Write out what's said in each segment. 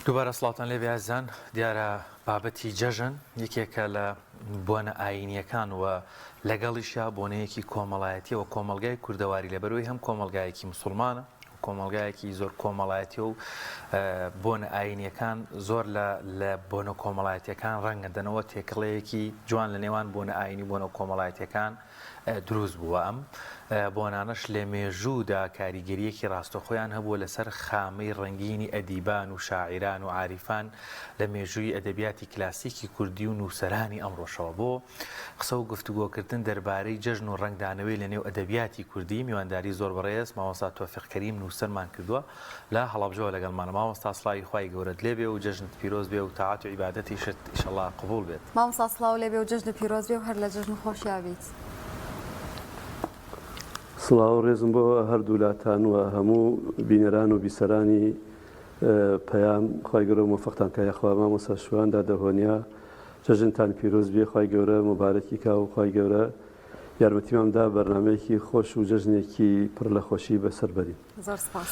دووبارە سڵاتان لێ بیازان دیارە بابەتی جەژن یەکێکە لە بۆنە ئاینیەکان و لەگەڵیشە بۆنەیەکی کۆمەڵایەتی و کۆمەلگای کوردەواری لەبەرەوەی هەم کۆمەلگایەکی مسلمانە کۆمەلگایەکی زۆر کۆمەڵایەتی و بۆنە ئاینیەکان زۆر لە بۆنە کۆمەڵایەتیەکان ڕەنگەدەنەوە تێکەڵەیەکی جوان لە نێوان بۆنە ئاینی بۆنە کۆمەڵایەتیەکان دروست بووە. ئەم بۆنانەش لە مێژوودا کاریگەریەکی ڕاستەخۆیان هەبووە لەسەر خامەی ڕەنگینی ئەدیبان و شاعیران و عاریفان لە مێژووی ئەدەبیاتی کلاسیکی کوردی و نووسەرانی ئەمڕۆشەوە بۆ قسە و گفتوگۆکردن دەربارەی جەژن و ڕەنگدانەوەی لە نێو ئەدەبیاتی کوردی میوانداری زۆر بەڕێز مامۆستا تۆفیق کەریم نووسەرمان کردووە لە هەڵەبجەوە لەگەڵمانە. مامۆستا سڵاوی خوای گەورەت لێبێ و جەژنت پیرۆز بێ و تاعات و عیبادەتیشت ئینشەڵڵا قبوڵ بێت. مامۆستا سڵاو لێبێ و جەژن پیرۆز بێ و هەر لە جەژن خۆشیاویت. سڵاو ڕێزم بۆ هەردوولاتان و هەموو بینەران و بیسەرانی پەیام خی گەورە و موفقتان کە یاخوا مامۆستا شواندا دەهۆنیا جەژنتان پیرۆز بێ خی گەورە مبارەکی کا و خی گەورە یارمەتیمامدا بەرنمەیەکی خۆش و جەژنێکی پڕ لە خۆشی بەسەر بەرین. زۆر سپاس.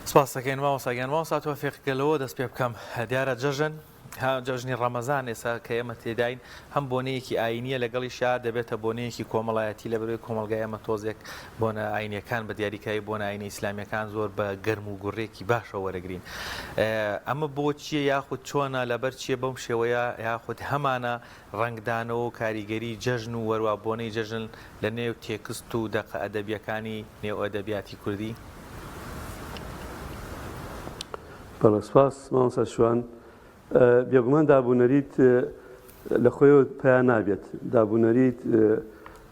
سپاس دەکەین مامۆستاگیان. مامۆستا تۆفیقگەلەوە دەست پێ بکەم دیارە جەژن جەژنی ڕەمەزان ئێستا کە ئێمە تێداین هەم بۆنەیەکی ئاینیە لەگەڵیشا دەبێتە بۆنەیەکی کۆمەڵایەتی لەبەرەوەی کۆمەلگای ئەمە تۆزێک بۆنە ئاینیەکان بە دیاریکایی بۆنە ئاینی ئیسلامیەکان زۆر بە گەرم و گوڕێکی باشە وەرەگرین. ئەمە بۆ چییە یاخود چۆنە لەبەر چییە بەم شێوەیە یاخود هەمانە ڕەنگدانەوە و کاریگەری جەژن و وەروە بۆنەی جەژن لە نێو تێکست و دەقە ئەدەبیەکانی نێو ئەدەبیاتی کوردی؟ بەڵێ سپاس مامۆستا شوان. بێگومان دابوونەریت لە خۆیەوە پیا نابێت. دابوونەریت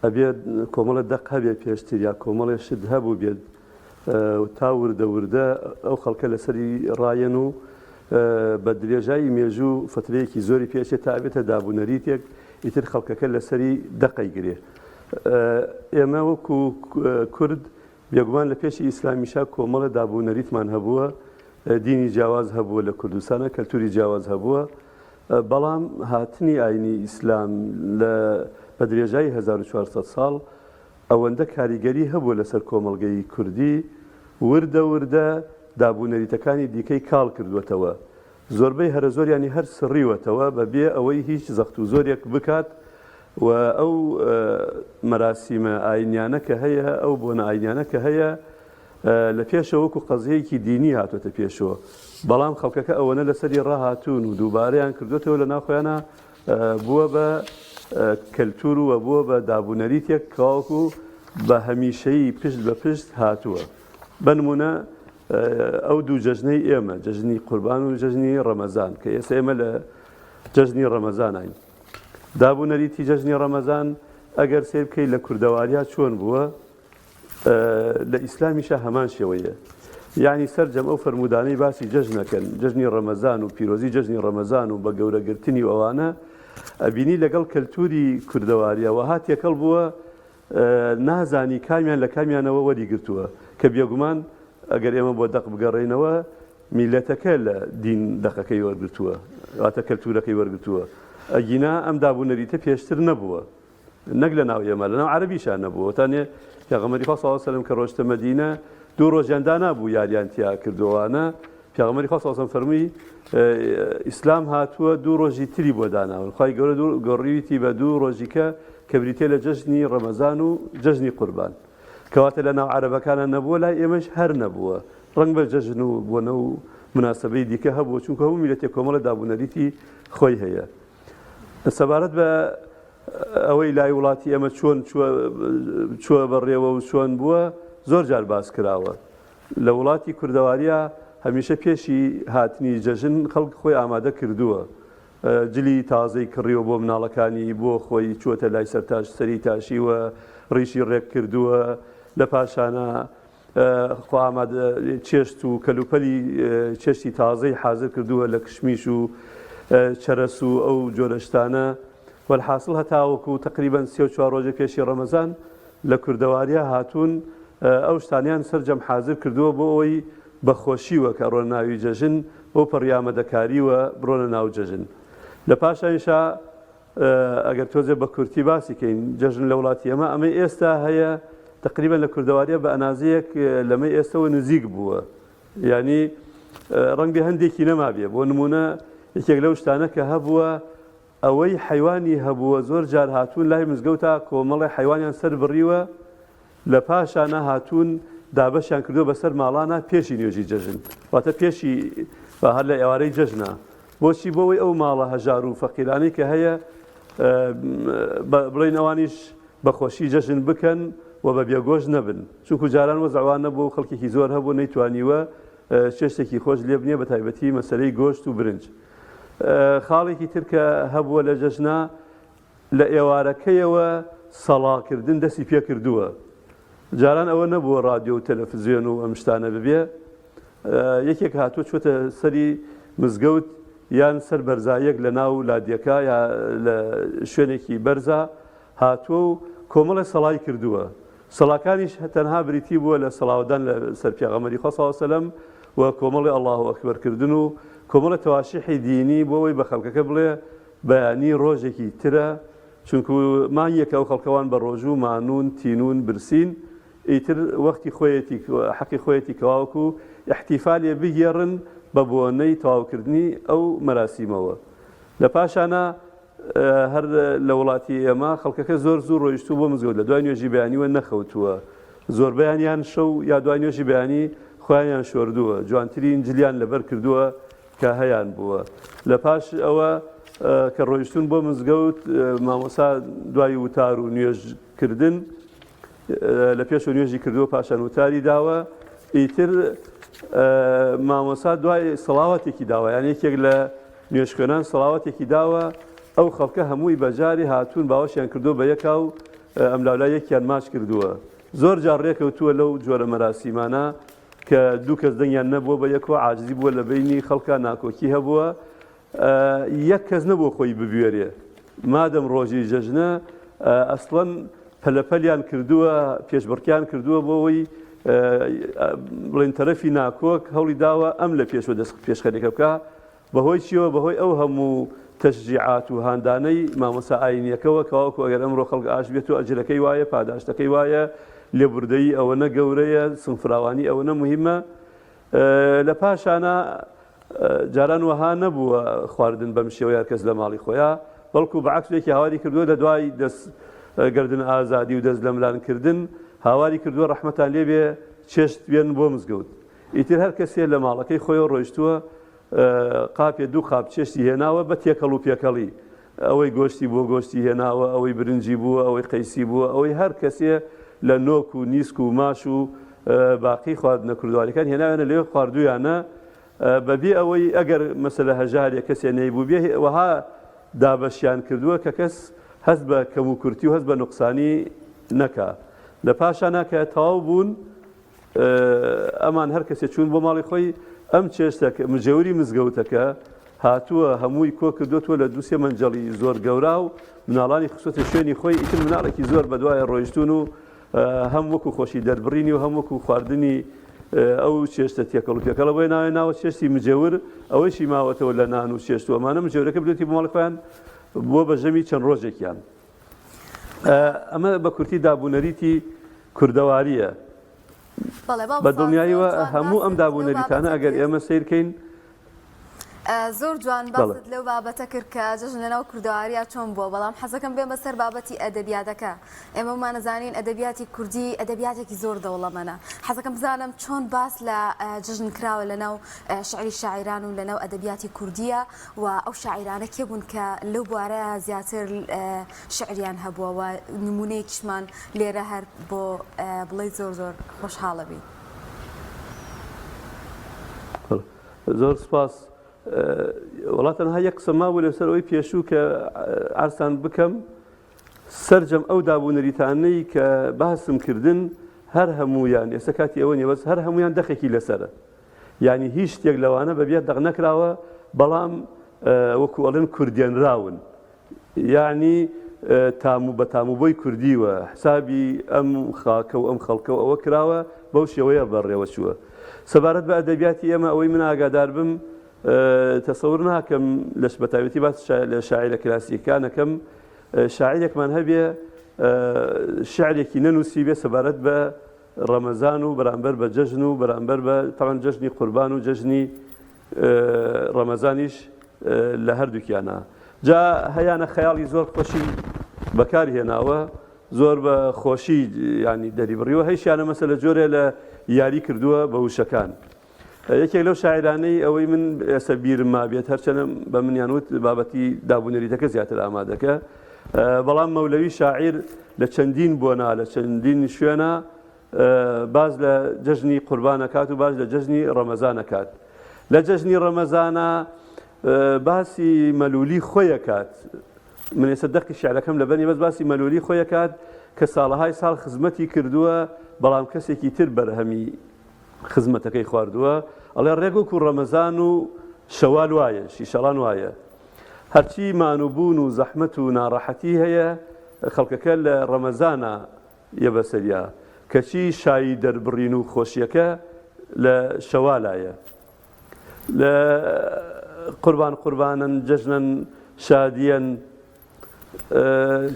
ئەبێت کۆمەڵە دەق هەبێت پێشتر یا کۆمەڵێ شت هەبوو بێت تا وردە وردە ئەو خەڵکە لەسەری ڕایەن و بە درێژایی مێژوو فترەیەکی زۆری پێچێت تا ئەبێتە دابوونەریتێک ئیتر خەڵکەکە لەسەری دەقەی گرێ. ئێمە وەکو کورد بێگومان لە پێشی ئیسلامیشا کۆمەڵە دابوونەریتمان هەبووە، دینی جیاواز هەبووە لە کوردستانە، کەلتوری جیاواز هەبووە، بەڵام هاتنی ئاینی ئیسلام بە درێژایی 1400 ساڵ ئەوەندە کاریگەری هەبووە لەسەر کۆمەڵگەی کوردی وردە وردە دابوونەریتەکانی دیکەی کاڵ کردوێتەوە. زۆربەی هەرە زۆریانی هەر سڕیوەتەوە بەبێ ئەوەی هیچ زەخت و زۆرێک بکات و ئەو مەراسیمە ئاینیانە کە هەیە ئەو بۆنە ئاینیانە کە هەیە لە پێشەوە وەکو قەزەیەکی دینی هاتوۆتە پێشەوە، بەڵام خەڵکەکە ئەوەنە لەسەری ڕاهاتوون و دووبارەیان کردوێتەوە لە ناوخۆیانە بووە بە کەلتور و بووە بە دابوونەریتێک کاوەکو بە هەمیشەیی پشت بە پشت هاتووە. بنمونە ئەو دوو جەژنەی ئێمە جەژنی قوربان و جەژنی ڕەمەزان کە ئێستا ئێمە لە جەژنی ڕەمەزانین. دابوونەریتی جەژنی ڕەمەزان ئەگەر سێ بکەیت لە کوردەواریا چۆن بووە لە ئیسلامیشە هەمان شێوەیە. یعنی سەرجەم ئەو فەرمودانەی باسی جەژنەکەن جەژنی ڕەمەزان و پیرۆزی جەژنی ڕەمەزان و بە گەورەگرتنی و ئەوانە ئەبینی لەگەڵ کەلتوری کوردەواریەوە هات یەکەڵ بووە نازانی کامیان لە کامیانەوە وەری گرتووە کە بێگومان ئەگەر ئێمە بۆ دەق بگەڕێنەوە میلەتەکە لە دین دەقەکەی وەرگرتووە واتە کەلتورەکەی وەرگرتووە. ئەگینا ئەم دابوونەریتە پێشتر نەبووە، نەک لە ناو ئێمە لە ناو عەرەبیشان نەبووە. تانێ پێغەمبەری خوا صلی الله علیه و سلم کە ڕۆیشتە مەدینە دوو ڕۆژیاندا نابوو یاریان تیا کردووانە. پێغەمبەری خوا صلی الله علیه و سلم فەرمووی ئیسلام هاتووە دوو ڕۆژی تری بۆ داناون. خی گەورە گەڕیویتی بە دوو ڕۆژیکە کە بریتێ لە جەژنی ڕەمەزان و جەژنی قوربان کەواتە لە ناو عەرەبەکانە نەبووە، لای ئێمەش هەر نەبووە. ڕەنگ بە جەژن و بۆنە و مناسبەی دیکە هەبووە چونکە هەموو میلەتێک کۆمەڵە دابوونەریتی خۆی هەیە. سەبارەت بە ئەوەی لای وڵاتی ئەمە چۆن چووە بەڕێوە و چۆن بووە زۆر جار باس کراوە. لە وڵاتی کوردەواریە هەمیشە پێشی هاتنی جەژن خەڵک خۆی ئامادە کردووە، جلی تازەی کڕیوە بۆ مناڵەکانی بۆ خۆی چووەتە لای سەرتاش سەری تاشیوە ڕیشی ڕێک کردووە، لە پاشانە چێشت و کەلوپەلی چێشتی تازەی حازر کردووە لە کشمیش و چەرەس و ئەو جۆرەشتانە. والحاصل هەتاوەکو تقریبا 34 ڕۆژە پێشی ڕەمەزان لە کوردەواریە هاتوون ئەو شتانیان سەرجەم حازر کردووە بۆ ئەوەی بەخۆشیوە کە ڕۆنە ناوی جەژن بۆ پەڕیامەدەکاریوە بڕۆنە ناو جەژن. لە پاشایشا ئەگەر تۆزێ بە کورتی باسی کەین جەژن لە وڵاتی ئەمە ئەمە ئێستا هەیە تقریبا لە کوردەواریە بە ئەنازەیەک لەمە ئێستەوە نزیک بووە. یعنی ڕەنگ بێ هەندێکی نەما بێ بۆ نمونە یەکێک لەو شتانە کە هەبووە ئەوەی حیوانی هەبووە زۆر جار هاتوون لای مزگەوتە کۆمەڵی حیوانیان سەر بڕیوە لە پاشانە هاتوون دابەشیان کردو بەسەر ماڵانە پێشی نوێژی جەژن واتە پێشی هەر لە ئێوارەی جەژنە بۆچی بۆەوەی ئەو ماڵە هەژار و فەقیرانەی کە هەیە بڵێن ئەوانیش بەخۆشی جەژن بکەن و بە بێگۆژ نەبن چونکو جاران وەزعوان نەبوو خەڵکێکی زۆر هەبوو نەیتوانیوە شتێکی خۆش لێ بنیە بە تایبەتی مەسەلەی گۆشت و برنج خاڵێکی تر کە هەبووە لە جەژنا لە ئێوارەکەیەوە سەڵاکردن دەستی پێ کردووە جاران ئەوە نەبووە ڕادیۆ و تەلەڤیزیۆن و ئەم شتانە ببێ یەکێک هاتووە چۆتە سەری مزگەوت یان سەر بەرزایەک لە ناو لادیەکە یا لە شوێنێکی بەرزە هاتووە و کۆمەڵە سەڵای کردووە سەڵاکانیش تەنها بریتی بووە لە سەڵاودان لە سەر پێغەمبەری خوا صلی الله علیه و سلم و کۆمەڵی ئەڵڵاهو ئەکبەرکردن و کۆمەڵە تەواشیحی دینی بۆەوەی بە خەڵکەکە بڵێ بەیانی ڕۆژێکی ترە چونکو مانگیەکە ئەو خەڵکەوان بە ڕۆژوو مانون تینون برسین ئیتر وەختی خۆیەتی حەقی خۆیەتی کەواوەکو احتیفالێ بگێڕن بە بۆنەی تەواوکردنی ئەو مەراسیمەوە لە پاشانە هەر لە وڵاتی ئێمە خەڵکەکە زۆر زوو ڕۆیشتوو بۆ مزگەوت لە دوای نوێژی بەیانیوە نەخەوتووە زۆربەیانیان شەو یا دوای نوێژی بەیانی خۆیان شۆردووە جوانترین جلیان لەبەر کردووە کە هەیان بووە لە پاش ئەوە کە ڕۆیشتون بۆ مزگەوت مامۆسا دوای وتار و نوێژکردن لە پێش و نوێژی کردووە پاشان وتاری داوە ئیتر مامۆسا دوای سەڵاوەتێکی داوە یان یەکێک لە نوێژخوێنان سەڵاوەتێکی داوە ئەو خەڵکە هەمووی بەجاری هاتوون باوەشیان کردو بە یەکا و ئەم لاولای یەکیان ماچ کردووە زۆر جار ڕێکەوتووە لەو جۆرە مەراسیمانە کە دوو کەس دەنگیان نەبووە بە یەکەوە عاجزی بووە لە بینی خەڵکە ناکۆکی هەبووە یەک کەس نەبووە خۆی ببوێرێ مادەم ڕۆژی جەژنە ئەسڵەن پەلەپەلیان کردووە پێشبڕکیان کردووە بۆەوەی بڵێن تەرەفی ناکۆک هەوڵی داوە ئەم لە پێشوە دەست پێشخەرێکە بکە بەهۆی چیەوە بەهۆی ئەو هەموو تەشجیعات و هاندانەی مامۆسا ئاینیەکەوە کەواوەکو ئەگەر ئەمڕۆ خەڵک ئاش بێت و ئەجرەکەی وایە پاداشتەکەی وایە لێبوردەیی ئەوەنە گەورەیە سنفراوانی ئەوەنە مهمە لە پاشانە جاران وەها نەبووە خواردن بەم شێوەیە کەس لە ماڵی خۆیان بەڵکو بەعەکسێکی هاواری کردووە لە دوای دەست گردن ئازادی و دەست لە ملانکردن هاواری کردووە ڕەحمەتان لێبێ چێشت بێن بۆ مزگەوت ئیتر هەر کەسێ لە ماڵەکەی خۆیەوە ڕۆیشتووە قاپێ دوو قاپ چێشتی هێناوە بە تێکەڵ و پێکەڵی ئەوەی گۆشتی بۆ گۆشتی هێناوە ئەوەی برنجی بووە ئەوەی قەیسی بووە ئەوەی هەر کەسێ لە نۆک و نیسک و ماش و باقی خواردنە کوردوارەکان هێناوێنە لێ خواردویانە بەبێ ئەوەی ئەگەر مەسەلە هەژارێک کەسێ نەیبوو بێ وەها دابەشیان کردووە کە کەس هەست بە کەم و کورتی و هەست بە نوقسانی نەکا لە پاشانە کە تەواو بوون ئەمان هەر کەسێ چوون بۆ ماڵی خۆی ئەم چێشتەکە مجێوری مزگەوتەکە هاتووە هەمووی کۆ کردوتوە لە دووسێ منجەڵی زۆر گەورا و مناڵانی خستە شوێنی خۆی ئیتر مناڵێکی زۆر بەدوایە ڕۆیشتون و هەم وەکو خۆشی دەربڕینی و هەم وەکو خواردنی ئەو چێشتە تێکەڵ و پێکەڵە بۆی ناوێ ناوە چێشتی مجێور ئەوەیشی ماوەتەوە لە نان و چێشت و ئەمانە مجێورەکە بدوێتی بۆ ماڵی خۆیان بۆ بەژەمی چەند ڕۆژێکیان ئەمە بە کورتی دابوونەریتی کوردەواریە بە دڵنیاییەوە هەموو ئەم دابوونەریتانە ئەگەر ئێمە سیرکەین زۆر جوان باست لەو بابەتە کرد کە جەژن لەناو کوردەواریە چۆن بووە بەڵام حەزەکەم بێ بەسەر بابەتی ئەدەبیاتەکە ئێمە ومانەزانین ئەدەبیاتی کوردی ئەدەبیاتێکی زۆر دەوڵەمەنە حەزەکەم بزانم چۆن باس لە جەژن کراوە لەناو شعری شاعران و لەناو ئەدەبیاتی کوردیە و ئەو شاعرانە کێ بوون کە لەو بوارەیە زیاتر شعریان هەبووە و نمونەیەکیشمان لێرە هەر بۆ بڵێ زۆر زۆر خۆشحاڵە بی زۆر سپاس وڵاتەنها یەک قسە مابوو لەسەر ئەوەی پێشوو کە ئارسان بکەم سەرجەم ئەو دابوونەریتانەی کە باسم کردن هەر هەموویان ئێستا کاتی ئەوە نیە بەس هەر هەمویان دەخێکی لەسەرە یعنی هیچ شتێک لەوانە بەبێت دەق نەکراوە بەڵام وەکو ئەڵێن کوردێنراون یعنی بە تاموبۆی کوردیوە حسابی ئەم خاکە و ئەم خەڵکە و ئەوە کراوە بەو شێوەیە بەڕێوە چووە سەبارەت بە ئەدەبیاتی ئێمە ئەوەی من ئاگادار بم تەسەور ناکەم لەش بەتایبەتی باس لە شاعیرە کلاسیکانەکەم شاعیرێکمان هەبێ شعرێکی نەنووسی بێ سەبارەت بە ڕەمەزان و بەرامبەر بە جەژن و بەرامبەر بە تەوان جەژنی قوربان و جەژنی ڕەمەزانیش لە هەردووکیانە جا هەیانە خەیاڵی زۆر خۆشی بەکار هێناوە زۆر بە خۆشی ینی دەریبڕیوە هەیشیانە مەسە لە جۆرێ لە یاری کردووە بە وشەکان یەکێک لەو شاعرانەی ئەوەی من ئێستا بیرم ما بێت هەرچەنە بە منیان وت بابەتی دابوونەریتەکە زیاتر ئامادەکە بەڵام مەولەوی شاعیر لە چەندین بۆنا لە چەندین شوێنە باز لە جەژنی قوربانەکات و باز لە جەژنی ڕەمەزانەکات لە جەژنی ڕەمەزانە باسی مەلولی خۆیەکات من ێستا دەقی شعرەکەم لە بەنی بەس باسی مەلولی خۆیەکات کە ساڵەهای ساڵ خزمەتی کردووە بەڵام کەسێکی تر بەرهەمی خزمەتەکەی خواردووە ئەڵێ ڕێگوک و ڕەمەزان و شەوال وایە شیشەڵان وایە هەرچی مانوبوون و زەحمەت و ناڕەحەتی هەیە خەڵکەکە لە ڕەمەزانە یەبەسەریە کەچی شایی دەربڕین و خۆشیەکە لە شەوالایە لە قوربانن جەژنن شادیەن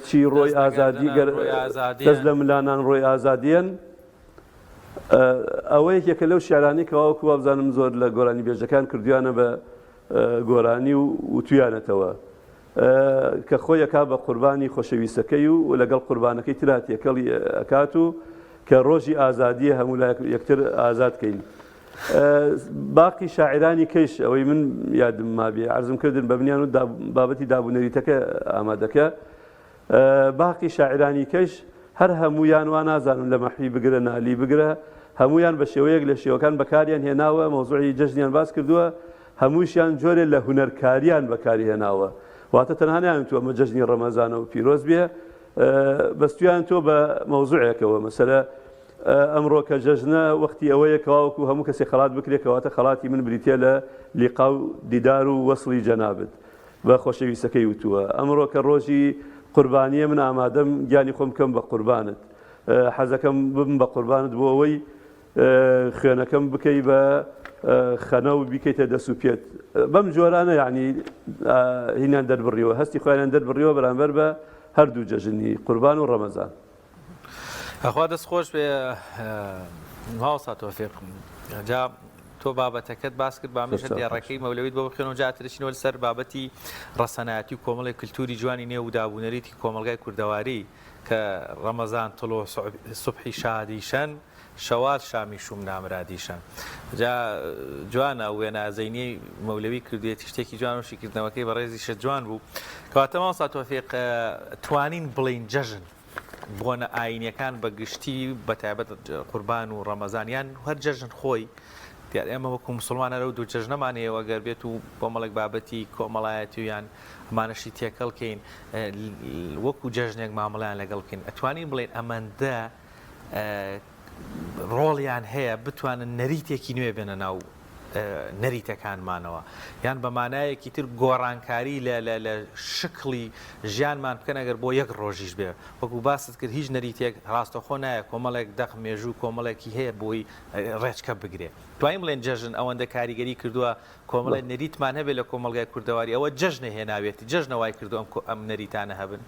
چی ڕۆی ئازادی دەست لە ملانان ڕۆی ئازادیەن ئەوە یەکێکە لەو شیعرانی کەواوەکو وابزانم زۆر لە گۆرانی بێژەکان کردویانە بە گۆرانی و وتویانەتەوە کە خۆیەکا بە قوربانی خۆشەویستەکەی و لەگەڵ قوربانەکەی ترات یەکەڵی ئەکات و کە ڕۆژی ئازادیە هەموو لا یەکتر ئازادکەین باقی شاعرانی کەش ئەوەی من یادم مابێ عەرزم کردن بە بنیان و بابەتی دابوونەریتەکە ئامادەکە باقی شاعرانی کەش هەر هەمویان وا نازانم لە مەحوی بگرە نالی بگرە هەمویان بە شێوەیەک لە شێوەکان بەکاریان هێناوە مەوزوعی جەژنیان باس کردووە هەمووشیان جۆرێ لە هونەرکاریان بەکاری هێناوە واتە تەنها نەیانتووە ئەمە جەژنی ڕەمەزانە و پیرۆز بێ بەستویان تۆ بە مەوزوعێکەوە مەسەلە ئەمڕۆ کە جەژنە وەختی ئەوەیە کەواوەکو هەموو کەسێک خەڵات بکرێتەوەتە خەڵاتی من بریتێ لە لیقا و دیدار و وەسڵی جەنابێت بە خۆشەویستەکەی وتووە ئەمڕۆ کە ڕۆژی قوربانیە من ئامادەم گیانی خۆم بکەم بە قوربانت حەزەکەم بم بە قوربانت بۆ ئەوەی خوێنەکەم بکەی بە خەنە و بیکەیتە دەست و پێت بەم جۆرانە یعنی هینیان دەربڕیەوە هەستی خۆیان دەربڕیەوە بەرامبەر بە هەردوو جەژنی قوربان و ڕەمەزان ئەخوا دەست خۆش بێ هاوسا تۆفیق جا تۆ بابەتەکەت باس کرد بامێژە دیێڕەکەی مەولەویت بۆ بخێنەوە جاترشینەوە لەسەر بابەتی ڕەسەنایەتی و کۆمەڵی کللتوری جوانی نێو و دابوونەریتی کۆمەلگای کوردەواری کە ڕەمەزان تڵۆ سوبحی شادیشەن شەوال شامی شوم نامرادیشەن جا جوانە وێنە زەینی مەولەوی کردوێتی شتێکی جوان و شیکردنەوەکەی بە ڕێزی شە جوان بوو کەواتە ماوەسا تۆفیق توانین بڵین جەژن بۆنە ئاینیەکان بە گشتی بەتایبەت قوربان و ڕەمەزانیان هەر جەژن خۆی دیار ئێمە وەکو مسلمانە لەو دوو جەژنەمانەیەوە گەر بێت و کۆمەڵێک بابەتی کۆمەڵایەتی و یان ئەمانەشی تێکەڵکەین وەکو جەژنێک مامەڵیان لەگەڵ بکەین ئەتوانین بڵێن ئەمەندە ڕۆڵیان هەیە بتوانن نەریتێکی نوێ بێنە ناو نەریتەکانمانەوە یان بەمانایەکی تر گۆڕانکاری لە شکڵی ژیانمان بکەن ئەگەر بۆ یەک ڕۆژیش بێ وەکو باست کرد هیچ نەریتێک ڕاستەخۆ نایە کۆمەڵێک دەق مێژوو کۆمەڵێکی هەیە بۆی ڕێچکە بگرێ توانین بڵێن جەژن ئەوەندە کاریگەری کردووە کۆمەڵێک نەریتمان هەبێت لە کۆمەلگای کوردەواری ئەوە جەژنە هێناوێتی جەژنەوای کردو ئەم نەریتانە هەبن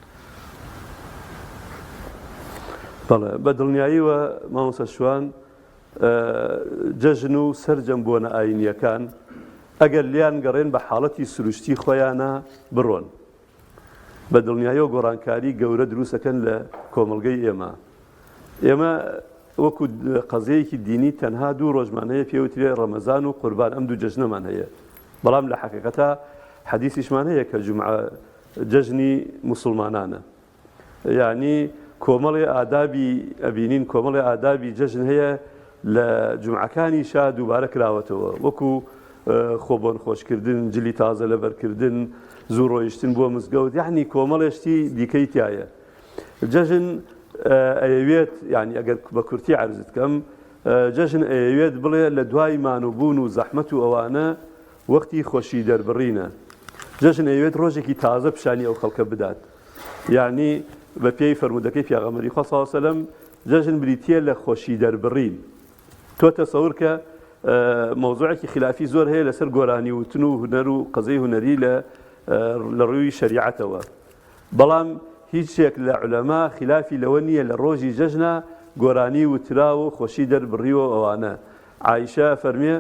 بەڵێ بە دڵنیاییوە مامۆستا شوان جەژن و سەرجەم بۆنە ئاینیەکان ئەگەر لیان گەڕێن بە حاڵەتی سروشتی خۆیانە بڕۆن بە دڵنیاییەوە گۆڕانکاری گەورە دروستەکەن لە کۆمەلگەی ئێمە وەکو قەزەیەکی دینی تەنها دوو ڕۆژمان هەیە پێوترێ ڕەمەزان و قوربان ئەم دوو جەژنەمان هەیە بەڵام لە حەقیقەتە حەدیثیشمان هەیە کە جومعە جەژنی موسڵمانانە یعنی کۆمەڵی ئادابی ئەبینین کۆمەڵی ئادابی جەژن هەیە لە جومعەکانی شا دووبارە کراوەتەوە وەکو خۆبۆن خۆشکردن جلی تازە لەبەرکردن زوو ڕۆیشتن بۆ مزگەوت یعنی کۆمەڵێشتی دیکەی تایە جەژن ئەیەوێت یعنی ئەگەر بە کورتی عەرزت کەم جەژن ئەیەوێت بڵێ لە دوای مانوبوون و زەحمەت و ئەوانە وەختی خۆشی دەربڕینە جەژن ئەیەوێت ڕۆژێکی تازە پیشانی ئەو خەڵکە بدات یعنی بە پێی فەرمودەکەی پیاغەمبەری خوا صلی الله علیه و سلم جەژن بریتیە لە خۆشی دەربڕین تۆ تەسەور کە مەوزوعێکی خلافی زۆر هەیە لەسەر گۆرانی وتن و هونەر و قەزەی هونەری لە ڕووی شەریعەتەوە بەڵام هیچ شتێک لە عولەما خلافی لەوە نییە لە ڕۆژی جەژنە گۆرانی وترا و خۆشی دەربڕیوە ئەوانە عایشە فەرمێ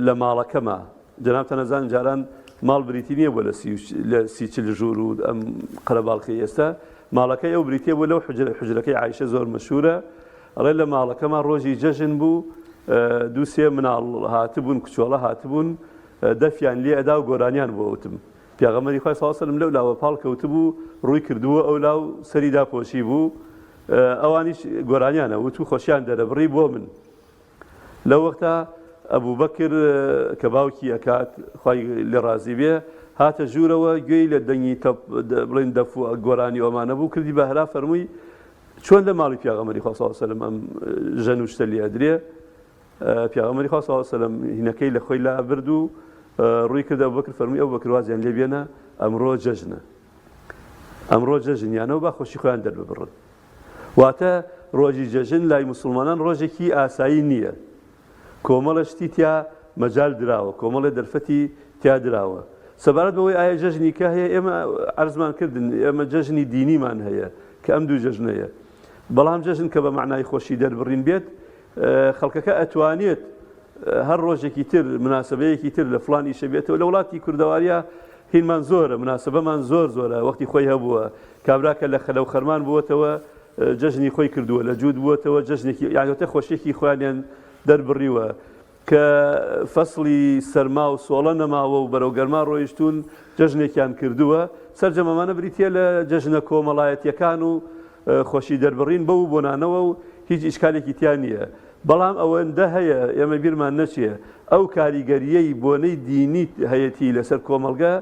لە ماڵەکەما جەنابتان نەزانن جاران ماڵ بریتی نییە بۆ لە سی ژوور و ئەم قەرەباڵقی ئێستا ماڵەکەی ئەو بریتە بۆ لەو حجرەکەی عایشە زۆر مەشهورە ئەڵێ لە ماڵەکەما ڕۆژی جەژن بوو دوو سێ مناڵ هاتبوون کچۆڵە هاتبوون دەفیان لێ ئەدا و گۆرانیان بۆ وتم پیاغەمبەری خۆی صلی الله لەو لاوە پاڵ کەوتبوو ڕووی کردووە ئەو لاو سەری داپۆشی بوو ئەوانیش گۆرانیانە وت و خۆشیان دەرەبڕی بۆ من لەو وەختە ئەبوو بەکر کە باوکی ئەکات خۆی لێ ڕازی بێ هاتە ژوورەوە گوێی لە دەنگی بڵێن دەف و گۆرانی ئەومانە بوو کردی بە هەرا فەرمووی چۆن لە ماڵی پیاغەمبەری خوا صلی الله علیه و سلم ئەم ژەن و شتە لێ ئەدرێ پیاغەمبەری خوا صلی الله علیه و سلم هینەکەی لە خۆی لا برد و ڕووی کرد ئەبوو بەکر فەرمووی ئەبوو بەکر وازیان لێ بێنە ئەمڕۆ جەژنە ئەمڕۆ جەژنیانەوە با خۆشی خۆیان دەرببڕن واتە ڕۆژی جەژن لای مسلمانان ڕۆژێکی ئاسایی نییە کۆمەڵە شتی تیا مەجال دراوە کۆمەڵە دەرفەتی تیا دراوە سەبارەت بەوەی ئایا جەژنی کە هەیە ئێمە عەرزمان کردن ئێمە جەژنی دینیمان هەیە کە ئەم دوو جەژنەیە بەڵام جەژن کە بە معنای خۆشی دەربڕین بێت خەڵکەکە ئەتوانێت هەر ڕۆژێکی تر مناسبەیەکی تر لە فڵانی شەبێتەوە لە وڵاتی کوردەواریە هینمان زۆرە مناسبەمان زۆرە وەختی خۆی هەبووە کابراکە لە خەلەو خەرمان بووەتەوە جەژنی خۆی کردووە لە جوود بووەتەوە جەژنێکی یانوتە خۆشیێکی خۆیانیان دەربڕیوە کە فەسڵی سەرما و سۆڵە نەماوە و بەرەو گەرما ڕۆیشتون جەژنێکیان کردووە سەرجەمەمانە بریتە لە جەژنە کۆمەڵایەتیەکان و خۆشی دەربڕین بەو بۆنانەوە و هیچ ئیشکالێکی تیان نییە بەڵام ئەوەندە هەیە ئێمە بیرمان نەچێ ئەو کاریگەریەی بۆنەی دینی هەیەتی لەسەر کۆمەلگا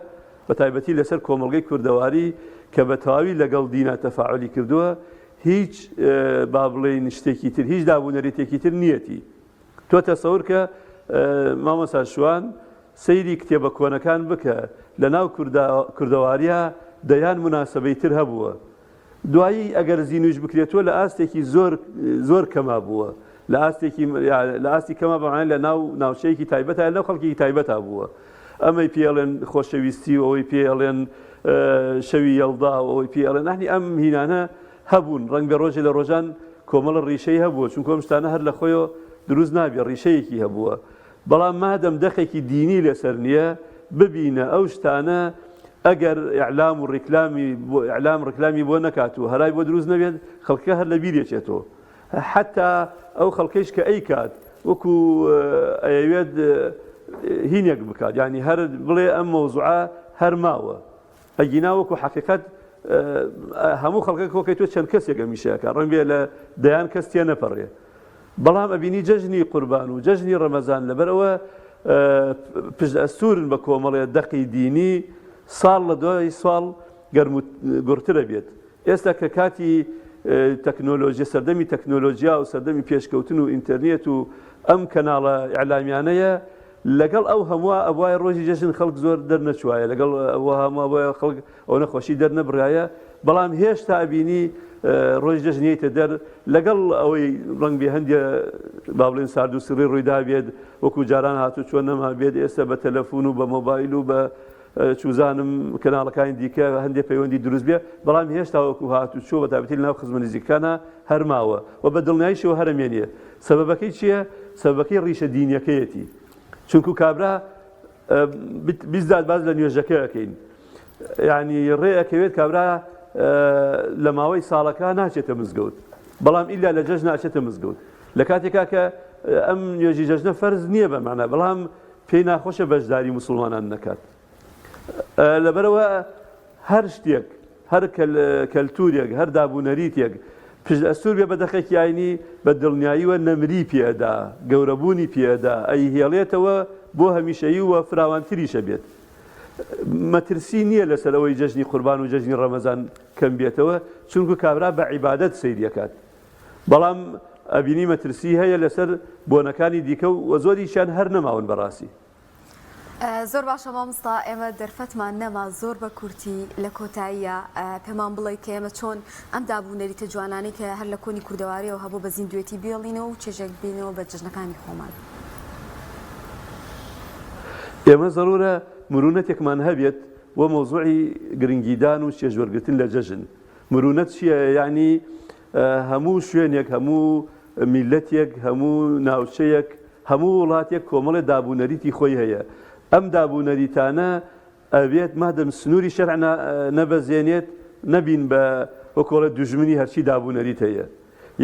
بە تایبەتی لەسەر کۆمەلگەی کوردەواری کە بە تەواوی لەگەڵ دینە تەفاعلی کردووە هیچ با بڵێن شتێکی تر هیچ دابوونەرێتێکی تر نیەتی تۆ تەسەور کە مامۆستا شوان سەیری کتێبە کۆنەکان بکە لە ناو کوردەواریە دەیان مناسبەی تر هەبووە دوایی ئەگەر زینوش بکرێتەوە لە ئاستێکی زۆر کەما بووە لە ئاستی کەما بەمانە لە ناوچەیەکی تایبەتە لەو خەڵکی تایبەتە بووە ئەمەی پێڵێن خۆشەویستی و ئەوەی پێڵێن شەوی یەڵدا و ئەوەی پێڵێن نحنی ئەم هینانە هەبوون ڕەنگ بە ڕۆژێ لە ڕۆژان کۆمەڵە ڕیشەی هەبووە چونکە ئەم شتانە هەر لە خۆیەوە دروست نابێ ڕیشەیەکی هەبووە بەڵام مادەم دەخێکی دینی لەسەر نییە ببینە ئەو شتانە ئەگەر ئیعلام و ڕیکلامی بۆ نەکات و هەرای بۆ دروست نەبێت خەڵکە هەر لە بیرێکێتەوە حتا ئەو خەڵکەیش کە ئەی کات وەکو ئەوێت هینێک بکات ینی هەر بڵێ ئەم مەوزوعە هەر ماوە ئەگینا وەکو حەقیقەت هەموو خەڵکە کۆکەی تۆ چەند کەسێکە میشەکە ڕەنگ بێ لە دەیان کەس تێ نەپەڕێ بەڵام ئەبینی جەژنی قوربان و جەژنی ڕەمەزان لەبەرەوە پشت ئەستورن بە کۆمەڵێ دەقی دینی ساڵ لە دوای ساڵ گورترە بێت ئێستا کە کاتی تەکنۆلۆژیە سەردەمی تەکنۆلۆژیا و سەردەمی پێشکەوتن و ئینتەرنێت و ئەم کەناڵە ئیعلامیانەیە لەگەڵ ئەو هەمووە ئەوای ڕۆژی جەژن خەڵک زۆر دەرنەچوایە لەگەڵ ئەوە هەموو خەڵک ئەو نەخۆشی دەرنەبڕایە بەڵام هێشتا ئەبینی ڕۆژ جەژنیەتە دەر لەگەڵ ئەوەی ڕەنگ بێ هەندێ با بڵێن سارد و سڕی ڕوویدا بێت وەکو جاران هاتوو چۆن نەما بێت ئێستا بە تەلەفۆن و بە مۆبایل و بە چوزانم کەناڵەکانی دیکە هەندێک پەیوەندی دروست بێ بەڵام هێشتا وەکو هاتوو چۆ بە تایبەتی ناو خزمە نزیکانە هەرماوە و بە دڵنیاییشەوە هەرمێنیە سەبەبەکەی چییە؟ سەبەبەکەی ڕیشە دینیەکەیەتی چونکو کابرا بیزداد باز لە نوێژەکە ئەەکەین یعنی ڕێ ئەکەوێت کابرا لە ماوەی ساڵەکە ناچێتە مزگەوت بەڵام ئیلا لە جەژن ناچێتە مزگەوت لە کاتێکا کە ئەم نوێژی جەژنە فەرز نییە بەمانە بەڵام پێی ناخۆشە بەشداری مسلمانان نەکات لەبەرەوە هەر شتێک هەر کەلتورێک هەر دابوونەریتێک پشت ئەستور بێ بە دەخێکی ئاینی بە دڵنیاییوە نەمری پێدا گەورەبوونی پێدا ئەی هێڵێتەوە بۆ هەمیشەیی وە فراوانتریشە بێت مەترسی نییە لەسەرەوەی جەژنی قوربان و جەژنی ڕەمەزان کەم بێتەوە چونکو کابرا بە عیبادەت سەیریەکات بەڵام ئەبینی مەترسی هەیە لەسەر بۆنەکانی دیکە و زۆریشیان هەر نەماون بەڕاستی زۆر باشە مامۆستا ئێمە دەرفەتمان نەما زۆر بە کورتی لە کۆتاییە پێمان بڵێ کە ئێمە چۆن ئەم دابوونەریتە جوانانەی کە هەر لە کۆنی کوردەواریەوە هەبوو بە زیندوێتی بێڵینەوە و چێژێک بینەوە بە جژنەکانی خۆمان ئێمە زەرورە مرونەتێکمان هەبێت وە مۆزوعی گرنگیدان و چێژوەرگرتن لە جەژن مرونەت چییە یعنی هەموو شوێنێک هەموو میلەتێک هەموو ناوچەیەک هەموو وڵاتێک کۆمەڵی دابوونەریتی خۆی هەیە ئەم دابوونەریتانە ئەبێت مادەم سنووری شەرع نەبەزێنێت نەبین بە وەکۆڵە دوژمنی هەرچی دابوونەریت هەیە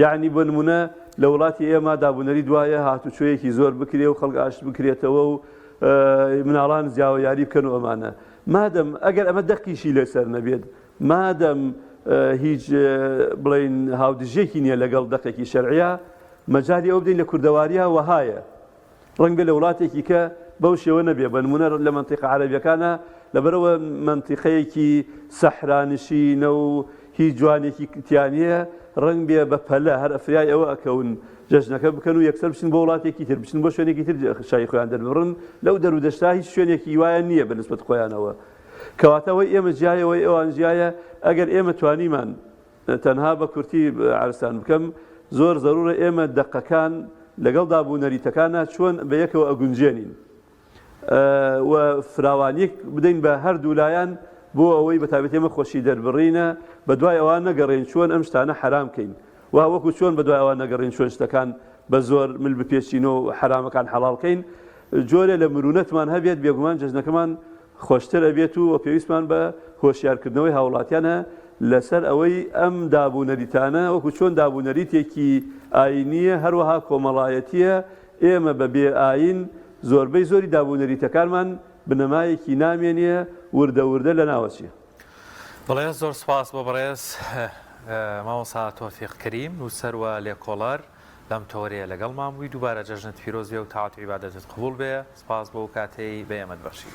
یعنی بۆ نمونە لە وڵاتی ئێمە دابوونەری دوایە هاتوچۆیەکی زۆر بکرێ و خەڵک ئاشت بکرێتەوە و مناڵان جیاوە یاری بکەن و ئەمانە مادەم ئەگەر ئەمە دەقیشی لەسەر نەبێت مادەم هیچ بڵین هاودژێکی نییە لەگەڵ دەقێکی شەرعیە مەجای ئەو بدەین لە کوردەواریە وەهایە ڕەنگ بێ لە وڵاتێکی کە بەو شێوە نەبێ بە نمونە لە منتیقە عەرەبیەکانە لەبەرەوە منتیقەیەکی سەحرانشینە و هیچ جوانێکی تیانە ڕنگ بێ بە پەلە هەر ئەفریای ئەوە ئەکەون جەژنەکە بکەن و یەکسەر بچین بۆ وڵاتێکی تر بچین بۆ شوێنێکی تر شای خۆیان دەربڕن لەو دەرودەشتا هیچ شوێنێکی وایە نییە بە نسبەت خۆیانەوە کەواتەوەی ئێمە جیایەوەی ئەوان جیایە ئەگەر ئێمە توانیمان تەنها بە کورتی عەرزان بکەم زۆر زەرورە ئێمە دەقەکان لەگەڵ دابوونەریتەکانە چۆن بە یەکەوە ئەگونجێنین و فراوانیەک بدەین بە هەردوو لایەن بۆ ئەوەی بەتابەت ئێمە خۆشی دەربڕینە بە دوای ئەوان نەگەڕین چۆن ئەم شتانە حرام کەین و وەکو چۆن بە دوای ئەوان نەگەڕین چۆن شتەکان بە زۆر مل بپێچینەوە و حرامەکان حەڵاڵکەین جۆرێ لە مرونەتمان هەبێت بێگومان جەژنەکەمان خۆشتر ئەبێت و پێویستمان بە هۆشیارکردنەوەی هاوڵاتیانە لەسەر ئەوەی ئەم دابوونەریتانە وەکو چۆن دابوونەریتێکی ئاینیە هەروەها کۆمەڵایەتیە ئێمە بە بێ ئاین زۆربەی زۆری دابوونەریتەکانمان بنەمایەکی نامێنێ وردە وردە لە ناوەچیە بەڵێ زۆر سپاس بۆ بەڕێز مامۆستا تۆفیق کەریم نووسەر و لێکۆڵەر لەم تۆرەیە لەگەڵمان بووی دووبارە جەژنت پیرۆزبێ و تاعات و عیبادەتت قبوڵ بێ سپاس بۆ کاتەی بە ئێمە بەخشی